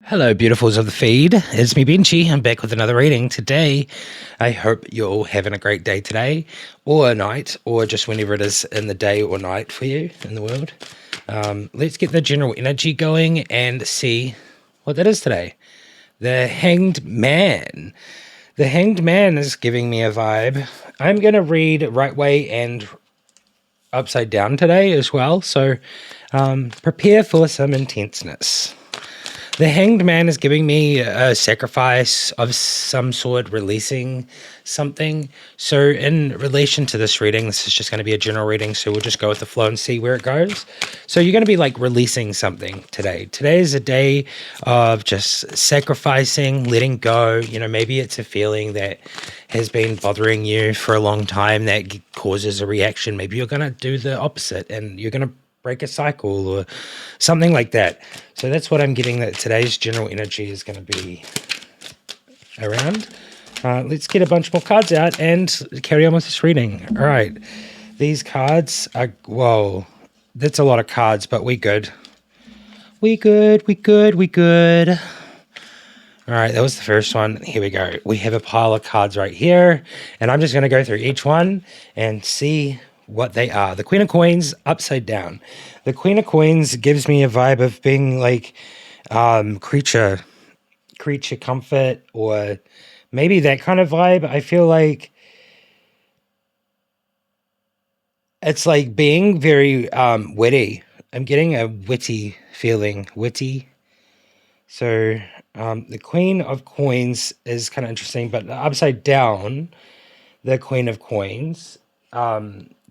Hello, beautifuls of the feed. It's me, Benchy. I'm back with another reading today. I hope you're all having a great day today, or night, or just whenever it is in the day or night for you in the world. Let's get the general energy going and see what that is today. The Hanged Man. The Hanged Man is giving me a vibe. I'm going to read right way and upside down today as well, so prepare for some intenseness. The Hanged Man is giving me a sacrifice of some sort, releasing something. So in relation to this reading, this is just going to be a general reading, so we'll just go with the flow and see where it goes. So you're going to be like releasing something today. Today is a day of just sacrificing, letting go. You know, maybe it's a feeling that has been bothering you for a long time that causes a reaction. Maybe you're going to do the opposite and you're going to break a cycle or something like that. So that's what I'm getting, that today's general energy is going to be around. Let's get a bunch more cards out and carry on with this reading. All right. These cards are, whoa, that's a lot of cards, but we good. We good. All right, that was the first one. Here we go. We have a pile of cards right here, and I'm just going to go through each one and see what they are. The Queen of Coins upside down. The Queen of Coins gives me a vibe of being like creature comfort, or maybe that kind of vibe. I feel like it's like being very witty. I'm getting a witty feeling. Witty. So the Queen of Coins is kind of interesting, but upside down, the Queen of Coins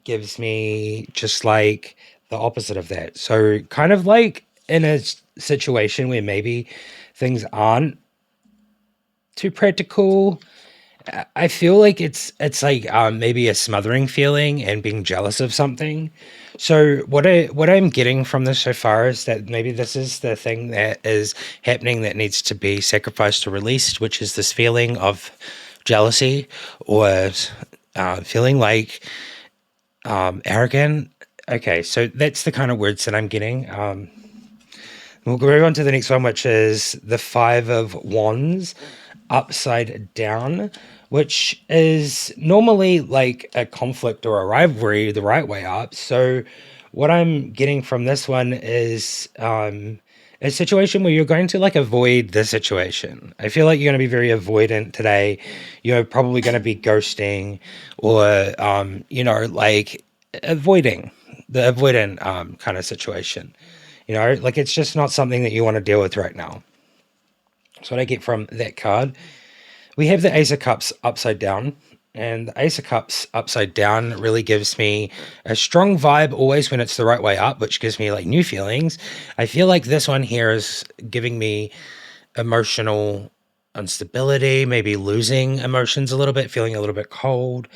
gives me just like the opposite of that. So kind of like in a situation where maybe things aren't too practical. I feel like it's like maybe a smothering feeling and being jealous of something. So what I'm getting from this so far is that maybe this is the thing that is happening that needs to be sacrificed or released, which is this feeling of jealousy or feeling like arrogant. Okay, so that's the kind of words that I'm getting. We'll go on to the next one, which is the Five of Wands upside down, which is normally like a conflict or a rivalry the right way up. So what I'm getting from this one is a situation where you're going to like avoid the situation. I feel like you're going to be very avoidant today. You're probably going to be ghosting or, like avoiding the avoidant kind of situation. You know, like it's just not something that you want to deal with right now. That's what I get from that card. We have the Ace of Cups upside down, and the Ace of Cups upside down really gives me a strong vibe always when it's the right way up, which gives me like new feelings. I feel like this one here is giving me emotional instability, maybe losing emotions a little bit, feeling a little bit cold,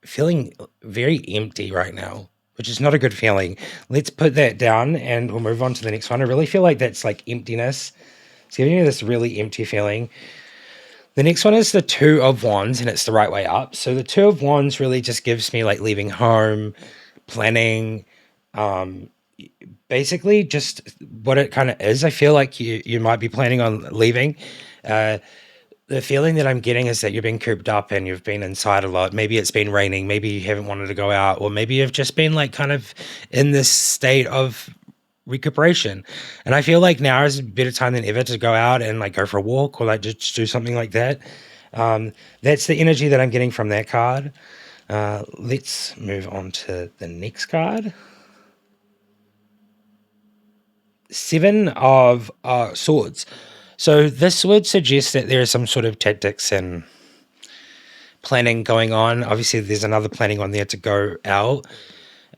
feeling very empty right now, which is not a good feeling. Let's put that down and we'll move on to the next one. I really feel like that's like emptiness. It's giving me this really empty feeling. The next one is the Two of Wands, and it's the right way up. So the Two of Wands really just gives me like leaving home, planning, basically just what it kind of is. I feel like you might be planning on leaving. The feeling that I'm getting is that you've been cooped up and you've been inside a lot. Maybe it's been raining. Maybe you haven't wanted to go out, or maybe you've just been like kind of in this state of recuperation. And I feel like now is a better time than ever to go out and like go for a walk or like just do something like that. That's the energy that I'm getting from that card. Let's move on to the next card. Seven of Swords. So this would suggest that there is some sort of tactics and planning going on. Obviously, there's another planning on there to go out.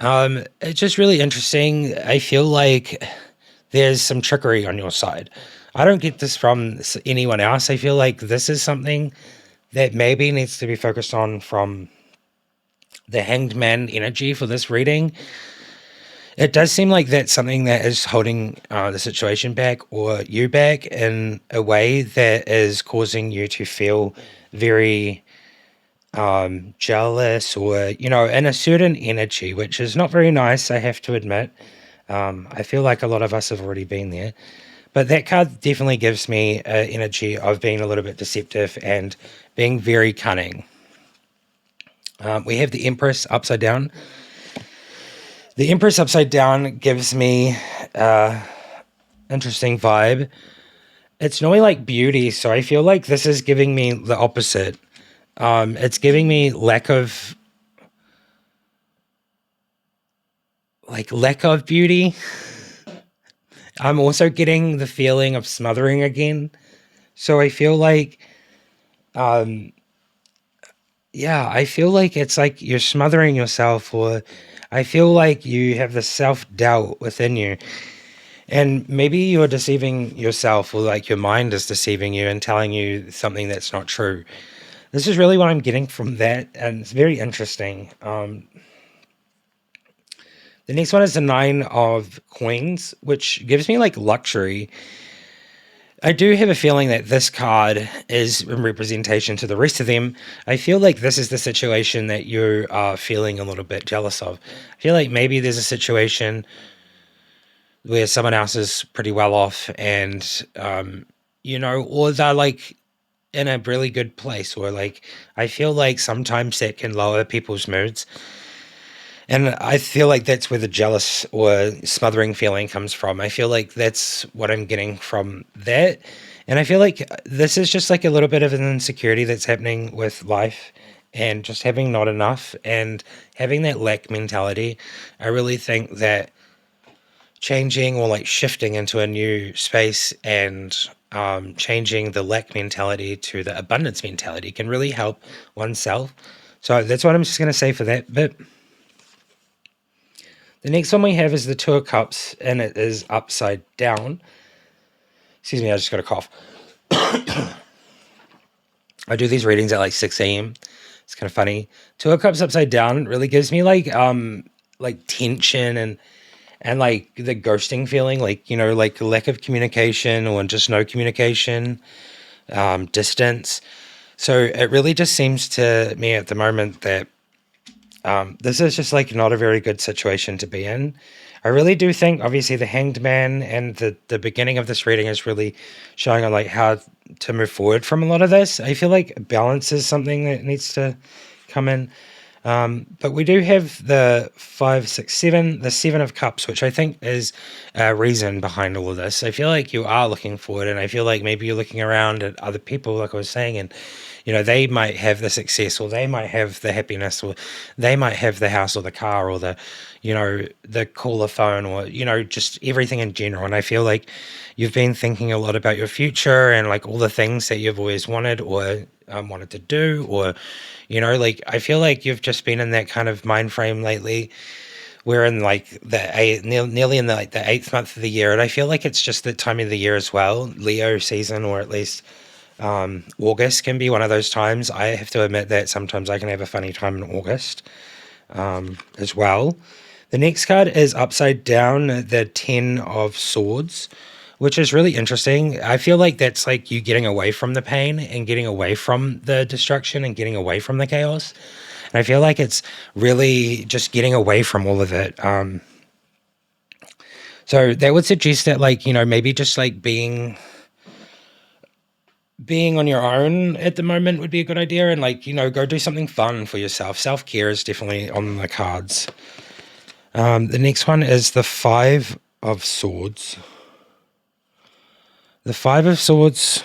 It's just really interesting. I feel like there's some trickery on your side. I don't get this from anyone else. I feel like this is something that maybe needs to be focused on from the Hanged Man energy for this reading. It does seem like that's something that is holding the situation back or you back in a way that is causing you to feel very jealous or, in a certain energy, which is not very nice, I have to admit. I feel like a lot of us have already been there. But that card definitely gives me an energy of being a little bit deceptive and being very cunning. We have the Empress upside down. The Empress upside down gives me interesting vibe. It's normally like beauty, so I feel like this is giving me the opposite. It's giving me lack of beauty. I'm also getting the feeling of smothering again. So I feel like, I feel like it's like you're smothering yourself, or I feel like you have the self-doubt within you. And maybe you're deceiving yourself, or like your mind is deceiving you and telling you something that's not true. This is really what I'm getting from that, and it's very interesting. The next one is the Nine of Coins, which gives me like luxury. I do have a feeling that this card is in representation to the rest of them. I feel like this is the situation that you are feeling a little bit jealous of. I feel like maybe there's a situation where someone else is pretty well off and, or they're like in a really good place, or like, I feel like sometimes that can lower people's moods. And I feel like that's where the jealous or smothering feeling comes from. I feel like that's what I'm getting from that. And I feel like this is just like a little bit of an insecurity that's happening with life, and just having not enough and having that lack mentality. I really think that changing or like shifting into a new space and changing the lack mentality to the abundance mentality can really help oneself. So that's what I'm just going to say for that bit. The next one we have is the Two of Cups, and it is upside down. Excuse me, I just got a cough. I do these readings at like 6 a.m. It's kind of funny. Two of Cups upside down really gives me like tension and like the ghosting feeling, like, like lack of communication or just no communication, distance. So it really just seems to me at the moment that this is just like not a very good situation to be in. I really do think, obviously, the Hanged Man and the beginning of this reading is really showing on like how to move forward from a lot of this. I feel like balance is something that needs to come in. But we do have the 5, 6, 7, the 7 of Cups, which I think is a reason behind all of this. I feel like you are looking forward, and I feel like maybe you're looking around at other people, like I was saying, and they might have the success, or they might have the happiness, or they might have the house or the car, or the cooler phone, or just everything in general. And I feel like you've been thinking a lot about your future and like all the things that you've always wanted or wanted to do, or like I feel like you've just been in that kind of mind frame lately. We're in like nearly in the 8th month of the year, and I feel like it's just the time of the year as well, Leo season, or at least August can be one of those times. I have to admit that sometimes I can have a funny time in August as well. The next card is upside down, the 10 of Swords, which is really interesting. I feel like that's like you getting away from the pain and getting away from the destruction and getting away from the chaos. And I feel like it's really just getting away from all of it. So that would suggest that, like, maybe just like being on your own at the moment would be a good idea, and like, go do something fun for yourself. Self-care is definitely on the cards. The next one is the 5 of Swords. The 5 of Swords.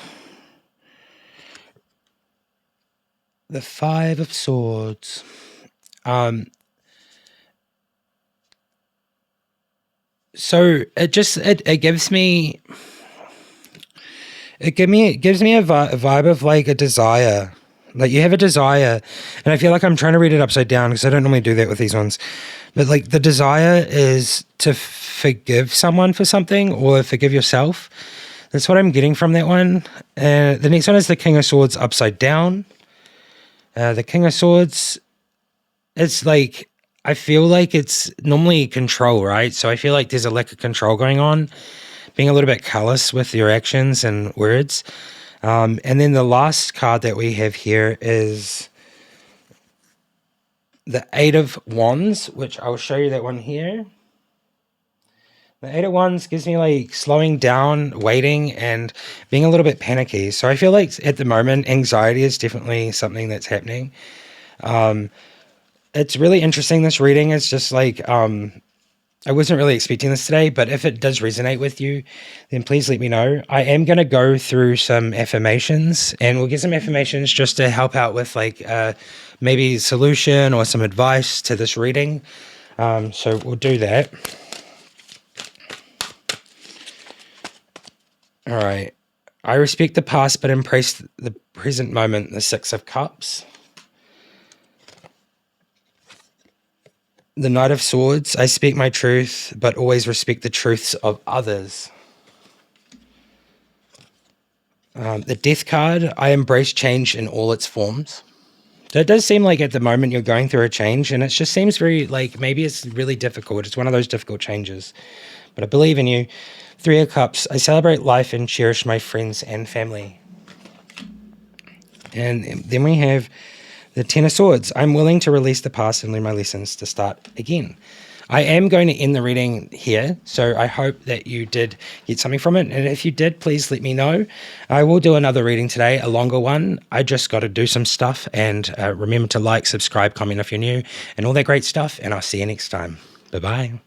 The 5 of Swords. So it just it gives me a vibe of like a desire. Like you have a desire, and I feel like I'm trying to read it upside down because I don't normally do that with these ones. But like the desire is to forgive someone for something, or forgive yourself. That's what I'm getting from that one. The next one is the King of Swords upside down. The King of Swords, it's like, I feel like it's normally control, right? So I feel like there's a lack of control going on, being a little bit callous with your actions and words. And then the last card that we have here is the 8 of Wands, which I'll show you that one here. The Eight of Wands gives me like slowing down, waiting, and being a little bit panicky. So I feel like at the moment, anxiety is definitely something that's happening. It's really interesting. This reading is just like, I wasn't really expecting this today, but if it does resonate with you, then please let me know. I am going to go through some affirmations, and we'll get some affirmations just to help out with like maybe solution or some advice to this reading. So we'll do that. All right. I respect the past, but embrace the present moment, the Six of Cups. The Knight of Swords, I speak my truth, but always respect the truths of others. The Death card, I embrace change in all its forms. So it does seem like at the moment you're going through a change, and it just seems very like maybe it's really difficult. It's one of those difficult changes, but I believe in you. Three of Cups, I celebrate life and cherish my friends and family. And then we have the Ten of Swords. I'm willing to release the past and learn my lessons to start again. I am going to end the reading here, so I hope that you did get something from it. And if you did, please let me know. I will do another reading today, a longer one. I just got to do some stuff. And remember to like, subscribe, comment if you're new, and all that great stuff. And I'll see you next time. Bye-bye.